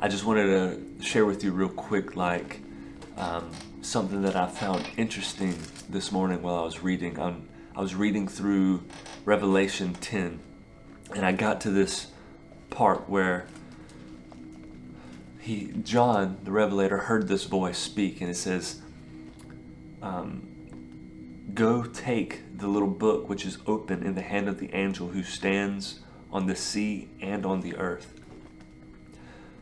I just wanted to share with you real quick, something that I found interesting this morning while I was reading. I was reading through Revelation 10, and I got to this part where John, the Revelator, heard this voice speak, and it says, "Go take the little book which is open in the hand of the angel who stands on the sea and on the earth."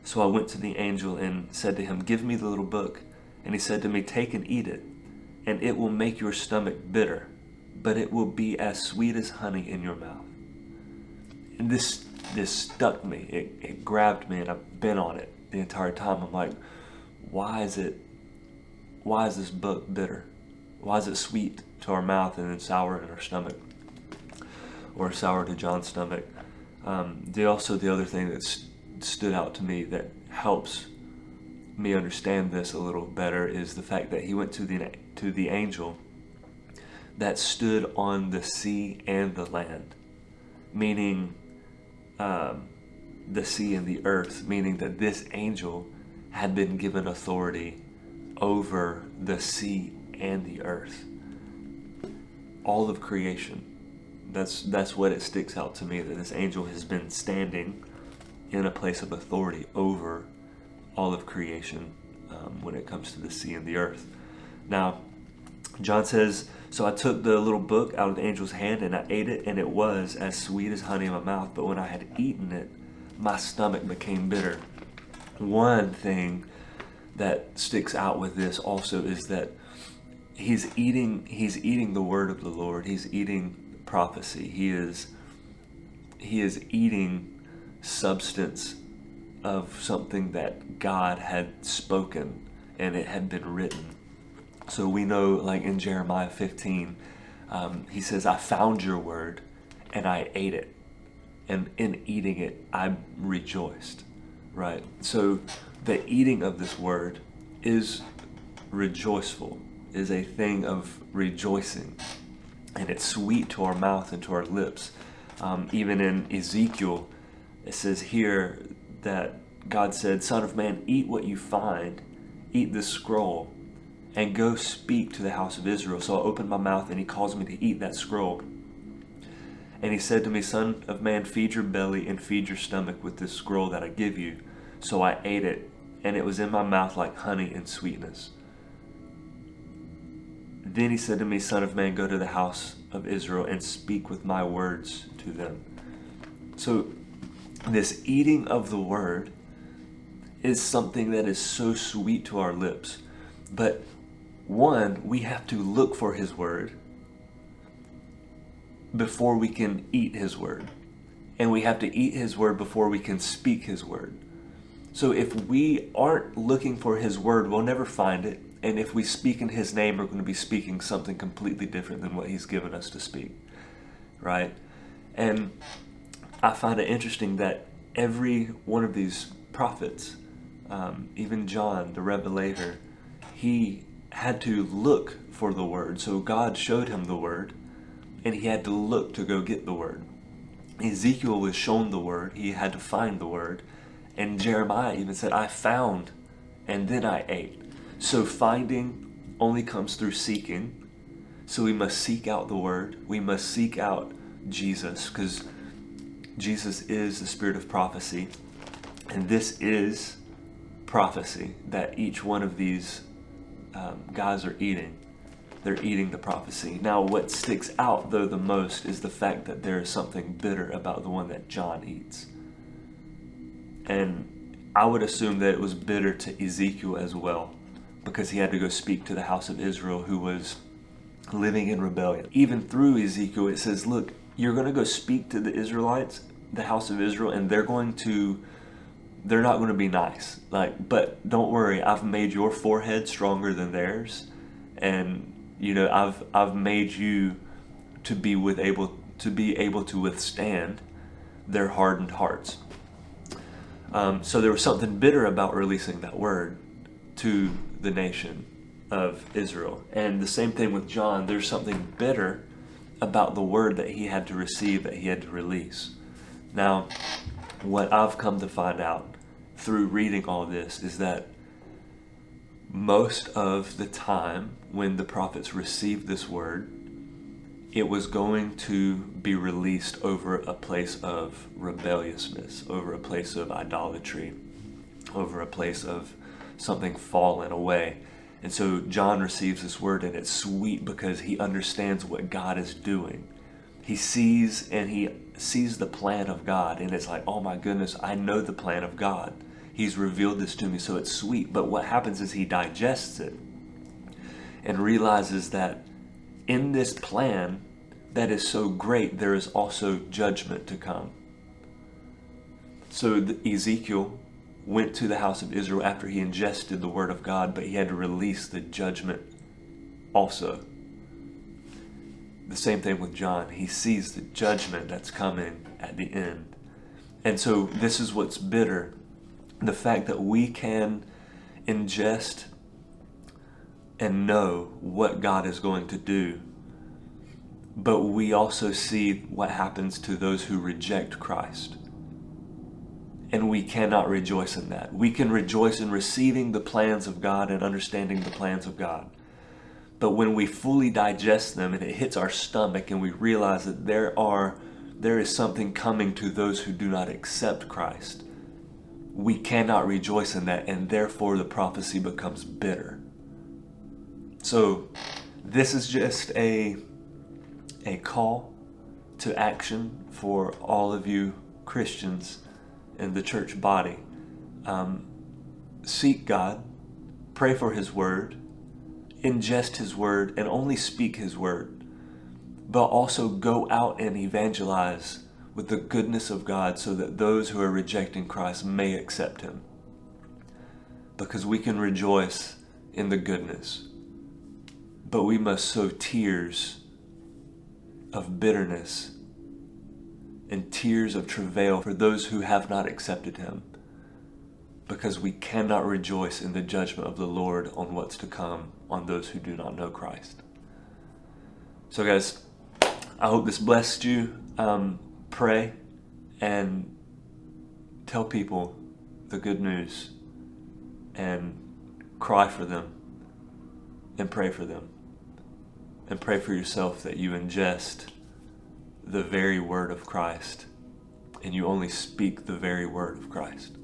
So I went to the angel and said to him, "Give me the little book." And he said to me, "Take and eat it, and it will make your stomach bitter, but it will be as sweet as honey in your mouth." And this stuck me. It grabbed me, and I've been on it the entire time. I'm like, why is this book bitter? Why is it sweet to our mouth and then sour in our stomach, or sour to John's stomach? The other thing that stood out to me that helps me understand this a little better is the fact that he went to the angel that stood on the sea and the land, meaning the sea and the earth, meaning that this angel had been given authority over the sea and the earth, all of creation. That's what it sticks out to me, that this angel has been standing in a place of authority over all of creation when it comes to the sea and the earth. Now, John says, "So I took the little book out of the angel's hand and I ate it, and it was as sweet as honey in my mouth. But when I had eaten it, my stomach became bitter." One thing that sticks out with this also is that he's eating the word of the Lord. He's eating prophecy. He is eating substance of something that God had spoken and it had been written. So we know, like in Jeremiah 15, he says, "I found your word and I ate it, and in eating it I rejoiced." Right? So the eating of this word is rejoiceful, is a thing of rejoicing, and it's sweet to our mouth and to our lips. Even in Ezekiel, it says here that God said, "Son of man, eat what you find, eat this scroll, and go speak to the house of Israel." So I opened my mouth, and he caused me to eat that scroll. And he said to me, "Son of man, feed your belly and feed your stomach with this scroll that I give you." So I ate it, and it was in my mouth like honey and sweetness. Then he said to me, "Son of man, go to the house of Israel and speak with my words to them." So this eating of the word is something that is so sweet to our lips. But one, we have to look for his word before we can eat his word. And we have to eat his word before we can speak his word. So if we aren't looking for his word, we'll never find it. And if we speak in his name, we're going to be speaking something completely different than what he's given us to speak. Right? And I find it interesting that every one of these prophets, even John, the Revelator, he had to look for the word. So God showed him the word, and he had to look to go get the word. Ezekiel was shown the word. He had to find the word. And Jeremiah even said, "I found, and then I ate." So finding only comes through seeking. So we must seek out the word. We must seek out Jesus, because Jesus is the spirit of prophecy. And this is prophecy that each one of these guys are eating. They're eating the prophecy. Now, what sticks out, though, the most is the fact that there is something bitter about the one that John eats. And I would assume that it was bitter to Ezekiel as well, because he had to go speak to the house of Israel who was living in rebellion. Even through Ezekiel, it says, look, you're going to go speak to the Israelites, the house of Israel, and they're not going to be nice. But don't worry, I've made your forehead stronger than theirs, and I've made you to be able to withstand their hardened hearts. So there was something bitter about releasing that word to the nation of Israel. And the same thing with John. There's something bitter about the word that he had to receive, that he had to release. Now, what I've come to find out through reading all this is that most of the time when the prophets received this word, it was going to be released over a place of rebelliousness, over a place of idolatry, over a place of something fallen away. And so John receives this word, and it's sweet because he understands what God is doing. He sees the plan of God, and it's like, oh my goodness, I know the plan of God. He's revealed this to me, so it's sweet. But what happens is he digests it and realizes that in this plan that is so great, there is also judgment to come. So Ezekiel went to the house of Israel after he ingested the word of God, but he had to release the judgment also. The same thing with John. He sees the judgment that's coming at the end. And so this is what's bitter. The fact that we can ingest and know what God is going to do, but we also see what happens to those who reject Christ. And we cannot rejoice in that. We can rejoice in receiving the plans of God and understanding the plans of God. But when we fully digest them and it hits our stomach and we realize that there is something coming to those who do not accept Christ, we cannot rejoice in that, and therefore the prophecy becomes bitter. So this is just a call to action for all of you Christians in the church body. Seek God, pray for His word, ingest His word, and only speak His word. But also go out and evangelize with the goodness of God so that those who are rejecting Christ may accept Him. Because we can rejoice in the goodness, but we must sow tears of bitterness and tears of travail for those who have not accepted Him, because we cannot rejoice in the judgment of the Lord on what's to come on those who do not know Christ. So guys, I hope this blessed you. Pray and tell people the good news and cry for them and pray for them and pray for yourself that you ingest the very word of Christ and you only speak the very word of Christ.